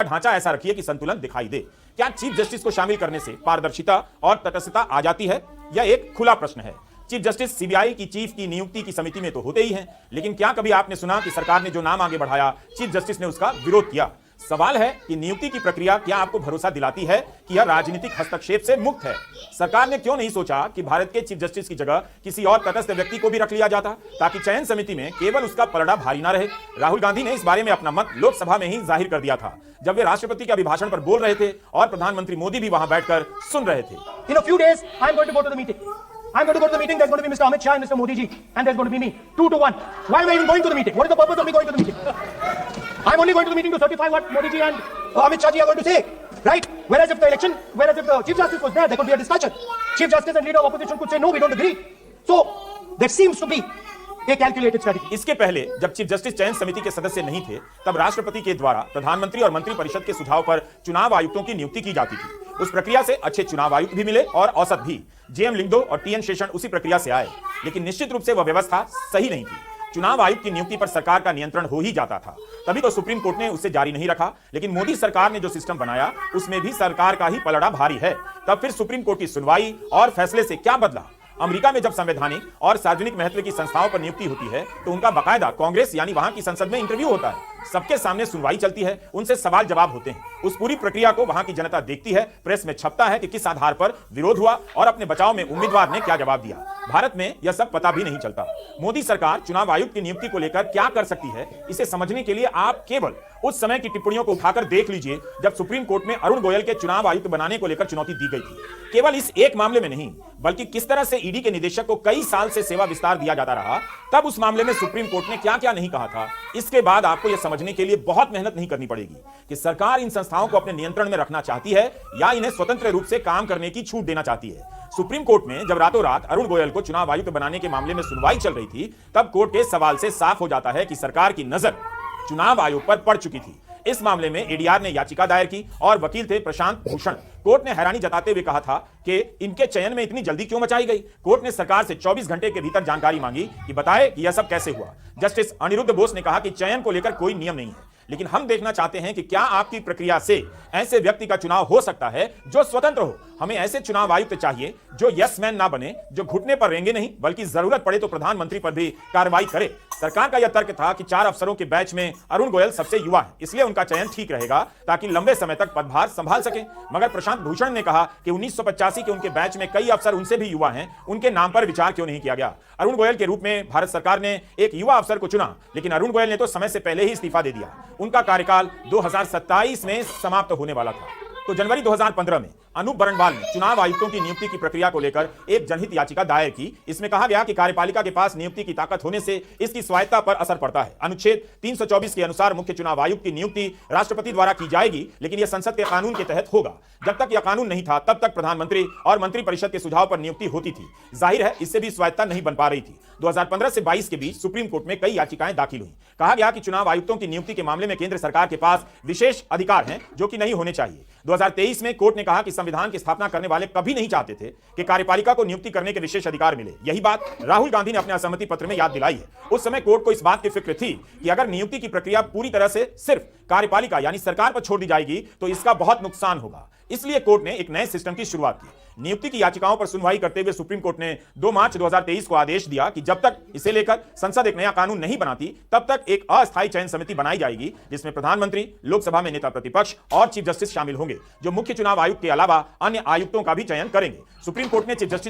ढांचा ऐसा रखिए कि संतुलन दिखाई दे। क्या चीफ जस्टिस को शामिल करने से पारदर्शिता और तटस्थता आ जाती है? यह एक खुला प्रश्न है। चीफ जस्टिस सीबीआई की चीफ की नियुक्ति की समिति में तो होते ही हैं, लेकिन क्या कभी आपने सुना कि सरकार ने जो नाम आगे बढ़ाया चीफ जस्टिस ने उसका विरोध किया? सवाल है कि नियुक्ति की प्रक्रिया क्या आपको भरोसा दिलाती है कि यह राजनीतिक हस्तक्षेप से मुक्त है? सरकार ने क्यों नहीं सोचा कि भारत के चीफ जस्टिस की जगह किसी और तटस्थ व्यक्ति को भी रख लिया जाता, ताकि चयन समिति में केवल उसका पलड़ा भारी ना रहे? राहुल गांधी ने इस बारे में अपना मत लोकसभा में ही जाहिर कर दिया था, जब वे राष्ट्रपति के अभिभाषण पर बोल रहे थे और प्रधानमंत्री मोदी भी वहां बैठकर सुन रहे थे। In a few days, I'm going to go to the meeting. I'm going to go to the meeting. There's going to be Mr. Amit Shah and Mr. Modi ji, and there's going to be me. 2-1. Why am I even going to the meeting? What is the purpose of me going to the meeting? I'm only going to the meeting to certify what Modi ji and Amit Shah ji are going to say, right? Whereas if the Chief Justice was there could be a discussion. Chief Justice and leader of opposition could say, no, we don't agree. So there seems to be a calculated strategy. इसके पहले जब chief justice चयन समिति के सदस्य नहीं थे, तब राष्ट्रपति के द्वारा प्रधानमंत्री और मंत्री परिषद के सुझाव पर चुनाव आयुक्तों की नियुक्ति की जाती थी। उस प्रक्रिया से अच्छे चुनाव आयुक्त भी मिले और औसत भी। जेएम लिंगदो और टीएन शेषन उसी प्रक्रिया से आए, लेकिन निश्चित रूप से वह व्यवस्था सही नहीं थी। चुनाव आयुक्त की नियुक्ति पर सरकार का नियंत्रण हो ही जाता था, तभी तो सुप्रीम कोर्ट ने उसे जारी नहीं रखा। लेकिन मोदी सरकार ने जो सिस्टम बनाया उसमें भी सरकार का ही पलड़ा भारी है। तब फिर सुप्रीम कोर्ट की सुनवाई और फैसले से क्या बदला? अमेरिका में जब संवैधानिक और सार्वजनिक महत्व की संस्थाओं पर नियुक्ति होती है तो उनका बाकायदा कांग्रेस यानी वहां की संसद में इंटरव्यू होता है, सबके सामने सुनवाई चलती है, उनसे सवाल जवाब होते हैं। उस पूरी प्रक्रिया को वहां की जनता देखती है, प्रेस में छपता है कि किस आधार पर विरोध हुआ और अपने बचाव में उम्मीदवार ने क्या जवाब दिया। भारत में यह सब पता भी नहीं चलता। मोदी सरकार चुनाव आयुक्त की नियुक्ति को लेकर क्या कर सकती है, इसे समझने के लिए आप केवल उस समय की टिप्पणियों को उठाकर देख लीजिए जब सुप्रीम कोर्ट में अरुण गोयल के चुनाव आयुक्त बनाने को लेकर चुनौती दी गई थी। केवल इस एक मामले में नहीं, बल्कि किस तरह से ईडी के निदेशक को कई साल से सेवा विस्तार दिया जाता रहा, तब उस मामले में सुप्रीम कोर्ट ने क्या क्या नहीं कहा था। इसके बाद आपको यह समझने के लिए बहुत मेहनत नहीं करनी पड़ेगी कि सरकार इन संस्थाओं को अपने नियंत्रण में रखना चाहती है या इन्हें स्वतंत्र रूप से काम करने की छूट देना चाहती है। सुप्रीम कोर्ट में जब रातों रात अरुण गोयल को चुनाव आयुक्त बनाने के मामले में सुनवाई चल रही थी, तब कोर्ट के सवाल से साफ हो जाता है कि सरकार की नजर चुनाव आयोग पर पड़ चुकी थी। इस मामले में एडीआर ने याचिका दायर की और वकील थे प्रशांत भूषण। कोर्ट ने हैरानी जताते हुए कहा था कि इनके चयन में इतनी जल्दी क्यों मचाई गई। कोर्ट ने सरकार से 24 घंटे के भीतर जानकारी मांगी कि बताए कि यह सब कैसे हुआ। जस्टिस अनिरुद्ध बोस ने कहा कि चयन को लेकर कोई नियम नहीं है, लेकिन हम देखना चाहते हैं कि क्या आपकी प्रक्रिया से ऐसे व्यक्ति का चुनाव हो सकता है जो स्वतंत्र हो। हमें ऐसे चुनाव आयुक्त चाहिए जो यस मैन ना बने, जो घुटने पर रेंगे नहीं, बल्कि जरूरत पड़े तो प्रधानमंत्री पर भी कार्रवाई करे। सरकार का यह तर्क था कि 4 अफसरों के बैच में अरुण गोयल सबसे युवा है, इसलिए उनका चयन ठीक रहेगा ताकि लंबे समय तक पदभार संभाल सके। मगर प्रशांत भूषण ने कहा कि 1985 के उनके बैच में कई अफसर उनसे भी युवा हैं, उनके नाम पर विचार क्यों नहीं किया गया। अरुण गोयल के रूप में भारत सरकार ने एक युवा अफसर को चुना, लेकिन अरुण गोयल ने तो समय से पहले ही इस्तीफा दे दिया। उनका कार्यकाल 2027 में समाप्त होने वाला था। तो जनवरी 2015 में अनूप बरनवाल ने चुनाव आयुक्तों की नियुक्ति की प्रक्रिया को लेकर एक जनहित याचिका दायर की। इसमें कहा गया कि कार्यपालिका के पास नियुक्ति की ताकत होने से इसकी स्वायत्ता पर असर पड़ता है। अनुच्छेद 324 के अनुसार मुख्य चुनाव आयुक्त की नियुक्ति राष्ट्रपति द्वारा की जाएगी, लेकिन यह संसद के कानून के तहत होगा। जब तक यह कानून नहीं था तब तक प्रधानमंत्री और मंत्रिपरिषद के सुझाव पर नियुक्ति होती थी। जाहिर है इससे भी स्वायत्ता नहीं बन पा रही थी। 2015 से 22 के बीच सुप्रीम कोर्ट में कई याचिकाएं दाखिल हुई। कहा गया कि चुनाव आयुक्तों की नियुक्ति के मामले में केंद्र सरकार के पास विशेष अधिकार हैं जो कि नहीं होने चाहिए। 2023 में कोर्ट ने कहा कि संविधान की स्थापना करने वाले कभी नहीं चाहते थे कि कार्यपालिका को नियुक्ति करने के विशेष अधिकार मिले। यही बात राहुल गांधी ने अपने असहमति पत्र में याद दिलाई है। उस समय कोर्ट को इस बात की फिक्र थी कि अगर नियुक्ति की प्रक्रिया पूरी तरह से सिर्फ कार्यपालिका यानी सरकार पर छोड़ दी जाएगी तो इसका बहुत नुकसान होगा। इसलिए कोर्ट ने एक नए सिस्टम की शुरुआत की। नियुक्ति की याचिकाओं पर सुनवाई करते हुए सुप्रीम कोर्ट ने 2 मार्च 2023 को आदेश दिया कि जब तक इसे लेकर संसद एक नया कानून नहीं बनाती तब तक एक अस्थायी चयन समिति बनाई जाएगी, जिसमें प्रधानमंत्री, लोकसभा में नेता प्रतिपक्ष और चीफ जस्टिस शामिल होंगे, जो मुख्य चुनाव आयुक्त के अलावा अन्य आयुक्तों का भी चयन करेंगे। सुप्रीम कोर्ट ने चीफ जस्टिस